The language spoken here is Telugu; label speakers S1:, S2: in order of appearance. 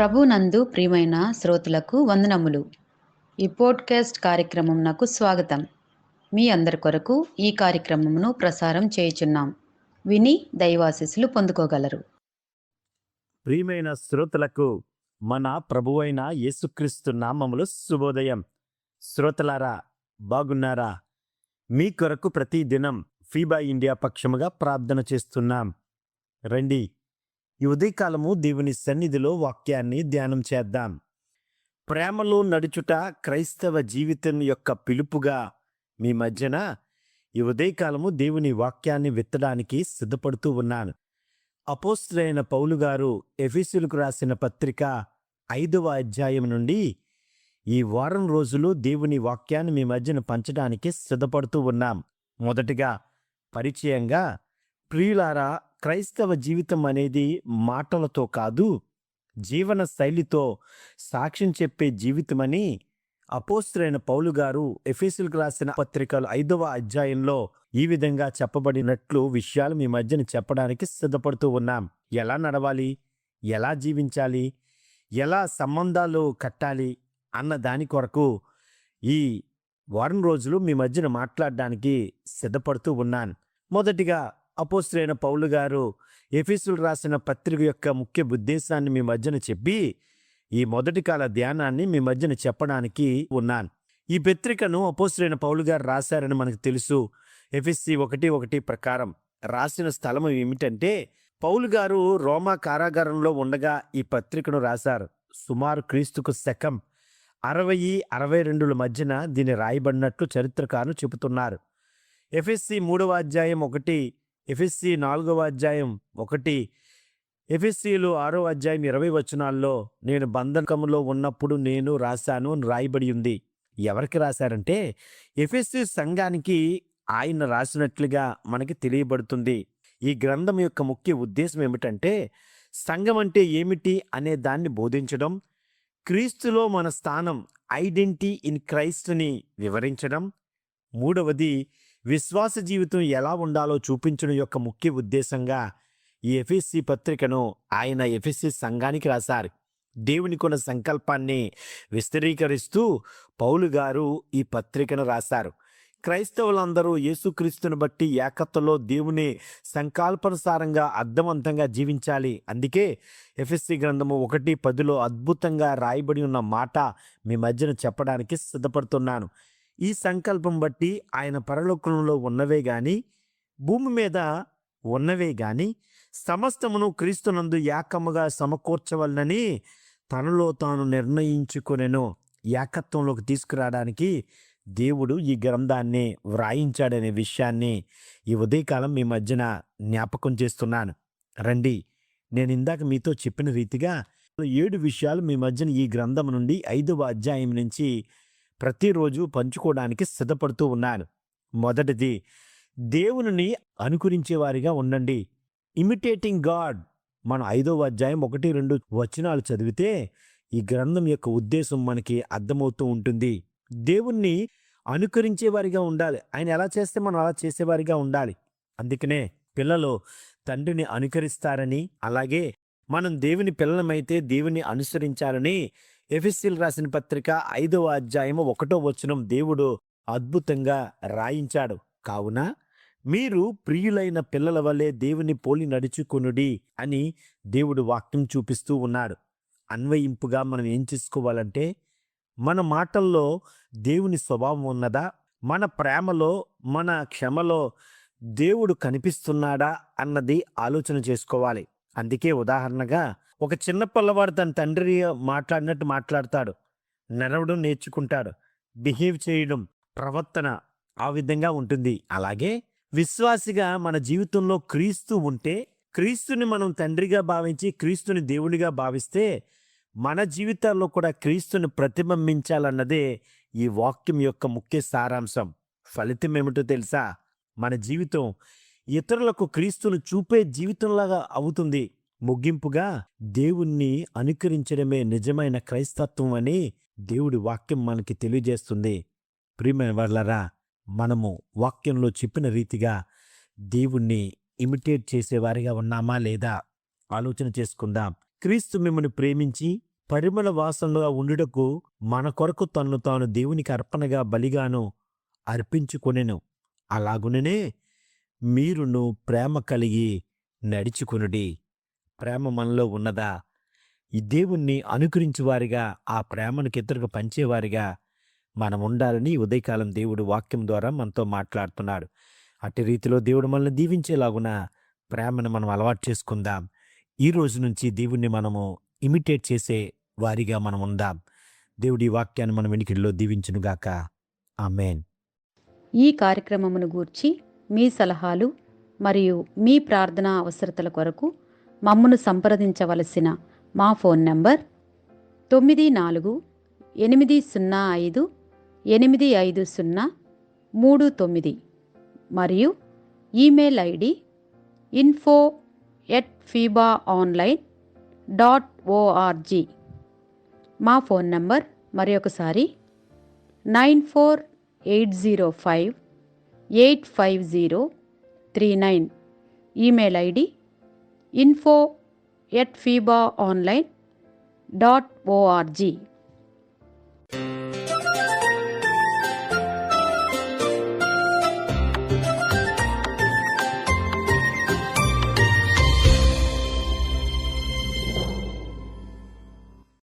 S1: ప్రభునందు ప్రియమైన శ్రోతలకు వందనములు. ఈ పోడ్కాస్ట్ కార్యక్రమం నాకు స్వాగతం. మీ అందరి కొరకు ఈ కార్యక్రమమును ప్రసారం చేయుచున్నాం. విని దైవాశీస్సులు పొందుకోగలరు.
S2: ప్రియమైన శ్రోతలకు మన ప్రభువైన యేసుక్రీస్తు నామములో శుభోదయం. శ్రోతలారా, బాగున్నారా? మీ కొరకు ప్రతి దినం ఫీబా ఇండియా పక్షముగా ప్రార్థన చేస్తున్నాం. రండి, ఈ ఉదయకాలము దేవుని సన్నిధిలో వాక్యాన్ని ధ్యానం చేద్దాం. ప్రేమలో నడుచుట క్రైస్తవ జీవితం యొక్క పిలుపుగా మీ మధ్యన ఈ ఉదయకాలము దేవుని వాక్యాన్ని విత్తడానికి సిద్ధపడుతూ ఉన్నాను. అపోస్తలుడైన పౌలు గారు ఎఫెసీయులకు రాసిన పత్రిక 5వ అధ్యాయం నుండి ఈ వారం రోజులు దేవుని వాక్యాన్ని మీ మధ్యన పంచడానికి సిద్ధపడుతూ ఉన్నాం. మొదటిగా పరిచయంగా, ప్రియులారా, క్రైస్తవ జీవితం అనేది మాటలతో కాదు, జీవన శైలితో సాక్ష్యం చెప్పే జీవితమని అపోస్తలుడైన పౌలు గారు ఎఫెసీయులకు రాసిన పత్రికలు 5వ అధ్యాయంలో ఈ విధంగా చెప్పబడినట్లు విషయాలు మీ మధ్యన చెప్పడానికి సిద్ధపడుతూ ఉన్నాం. ఎలా నడవాలి, ఎలా జీవించాలి, ఎలా సంబంధాలు కట్టాలి అన్న దాని కొరకు ఈ వారం రోజులు మీ మధ్యన మాట్లాడడానికి సిద్ధపడుతూ ఉన్నాను. మొదటిగా అపోస్తలుడైన పౌలు గారు ఎఫెసీయులకు రాసిన పత్రిక యొక్క ముఖ్య ఉద్దేశాన్ని మీ మధ్యన చెప్పి ఈ మొదటి కాల ధ్యానాన్ని మీ మధ్యన చెప్పడానికి ఉన్నాను. ఈ పత్రికను అపోస్తలుడైన పౌలు గారు రాశారని మనకు తెలుసు. ఎఫెసీ 1:1 ప్రకారం రాసిన స్థలం ఏమిటంటే, పౌలు గారు రోమా కారాగారంలో ఉండగా ఈ పత్రికను రాశారు. సుమారు క్రీస్తుకు శకం 60-62ల మధ్యన దీన్ని రాయబడినట్లు చరిత్రకారులు చెబుతున్నారు. ఎఫెసీ 3వ అధ్యాయం 1, ఎఫెసీ 4వ అధ్యాయం 1, ఎఫెసీయులు 6వ అధ్యాయం 20 వచనాల్లో నేను బంధకములో ఉన్నప్పుడు నేను రాశాను అని రాయబడి ఉంది. ఎవరికి రాశారంటే ఎఫెసీ సంఘానికి ఆయన రాసినట్లుగా మనకి తెలియబడుతుంది. ఈ గ్రంథం యొక్క ముఖ్య ఉద్దేశం ఏమిటంటే, సంఘం అంటే ఏమిటి అనే దాన్ని బోధించడం, క్రీస్తులో మన స్థానం ఐడెంటిటీ ఇన్ క్రైస్ట్ని వివరించడం, మూడవది విశ్వాస జీవితం ఎలా ఉండాలో చూపించడం యొక్క ముఖ్య ఉద్దేశంగా ఈ ఎఫెసీ పత్రికను ఆయన ఎఫెసీ సంఘానికి రాశారు. దేవుని కొన్న సంకల్పాన్ని విస్తరీకరిస్తూ పౌలు గారు ఈ పత్రికను రాశారు. క్రైస్తవులందరూ యేసుక్రీస్తుని బట్టి ఏకత్వలో దేవుని సంకల్పానుసారంగా అర్థవంతంగా జీవించాలి. అందుకే ఎఫెసీ గ్రంథము 1:10లో అద్భుతంగా రాయబడి ఉన్న మాట మీ మధ్యన చెప్పడానికి సిద్ధపడుతున్నాను. ఈ సంకల్పం బట్టి ఆయన పరలోకంలో ఉన్నవే గాని భూమి మీద ఉన్నవే గాని సమస్తమును క్రీస్తునందు ఏకముగా సమకూర్చవలనని తనలో తాను నిర్ణయించుకొనెను. ఏకత్వంలోకి తీసుకురావడానికి దేవుడు ఈ గ్రంథాన్ని వ్రాయించాడనే విషయాన్ని ఈ ఉదయకాలం మీ మధ్యన జ్ఞాపకం చేస్తున్నాను. రండి, నేను ఇందాక మీతో చెప్పిన రీతిగా 7 విషయాలు మీ మధ్యన ఈ గ్రంథం నుండి 5వ అధ్యాయం నుంచి ప్రతిరోజు పంచుకోవడానికి సిద్ధపడుతూ ఉన్నాను. మొదటిది, దేవునిని అనుకరించే వారిగా ఉండండి. Imitating God. మనం 5వ అధ్యాయం 1-2 వచనాలు చదివితే ఈ గ్రంథం యొక్క ఉద్దేశం మనకి అర్థమవుతూ ఉంటుంది. దేవుణ్ణి అనుకరించే వారిగా ఉండాలి. ఆయన ఎలా చేస్తే మనం అలా చేసేవారిగా ఉండాలి. అందుకనే పిల్లలు తండ్రిని అనుకరిస్తారని, అలాగే మనం దేవుని పిల్లలమైతే దేవుని అనుసరించాలని ఎఫెసీయులకు రాసిన పత్రిక 5వ అధ్యాయం 1వ వచనం దేవుడు అద్భుతంగా రాయించాడు. కావున మీరు ప్రియులైన పిల్లల వలె దేవుని పోలి నడుచుకొనుడి అని దేవుడు వాక్యం చూపిస్తూ ఉన్నాడు. అన్వయింపుగా మనం ఏం చేసుకోవాలంటే, మన మాటల్లో దేవుని స్వభావం ఉన్నదా? మన ప్రేమలో, మన క్షమలో దేవుడు కనిపిస్తున్నాడా అన్నది ఆలోచన చేసుకోవాలి. అందుకే ఉదాహరణగా ఒక చిన్న పిల్లవాడు తన తండ్రి మాట్లాడినట్టు మాట్లాడతాడు, నడవడం నేర్చుకుంటాడు, బిహేవ్ చేయడం, ప్రవర్తన ఆ విధంగా ఉంటుంది. అలాగే విశ్వాసిగా మన జీవితంలో క్రీస్తు ఉంటే, క్రీస్తుని మనం తండ్రిగా భావించి క్రీస్తుని దేవునిగా భావిస్తే మన జీవితాల్లో కూడా క్రీస్తుని ప్రతిబింబించాలన్నదే ఈ వాక్యం యొక్క ముఖ్య సారాంశం. ఫలితం ఏమిటో తెలుసా? మన జీవితం ఇతరులకు క్రీస్తును చూపే జీవితంలాగా అవుతుంది. ముగింపుగా దేవుణ్ణి అనుకరించడమే నిజమైన క్రైస్తత్వం అని దేవుడి వాక్యం మనకి తెలియజేస్తుంది. ప్రియమైన వారలారా, మనము వాక్యంలో చెప్పిన రీతిగా దేవుణ్ణి ఇమిటేట్ చేసేవారిగా ఉన్నామా లేదా ఆలోచన చేసుకుందాం. క్రీస్తు మిమ్మల్ని ప్రేమించి పరిమళ వాసనగా ఉండుటకు మన కొరకు తన్ను తాను దేవునికి అర్పణగా బలిగాను అర్పించుకొనెను. అలాగుననే మీరును ప్రేమ కలిగి నడుచుకొనుడి. ప్రేమ మనలో ఉన్నదా? ఈ దేవుణ్ణి అనుకరించువారిగా, ఆ ప్రేమను ఇతరులకు పంచేవారిగా మనం ఉండాలని ఈ ఉదయకాలం దేవుడు వాక్యం ద్వారా మనతో మాట్లాడుతున్నాడు. అట్టి రీతిలో దేవుడు మనల్ని దీవించేలాగున ప్రేమను మనం అలవాటు చేసుకుందాం. ఈ రోజు నుంచి దేవుణ్ణి మనము ఇమిటేట్ చేసే వారిగా మనం ఉందాం. దేవుడి వాక్యాన్ని మన వెనుకల్లో దీవించునుగాక. ఆమేన్.
S1: ఈ కార్యక్రమమును గూర్చి మీ సలహాలు మరియు మీ ప్రార్థనా అవసరతల కొరకు మమ్మను సంప్రదించవలసిన మా ఫోన్ నంబర్ 9480585039 మరియు ఈమెయిల్ ఐడి info@fibaonline.org. మా ఫోన్ నంబర్ మరొకసారి 9480585039. Email ID info@fibaonline.org.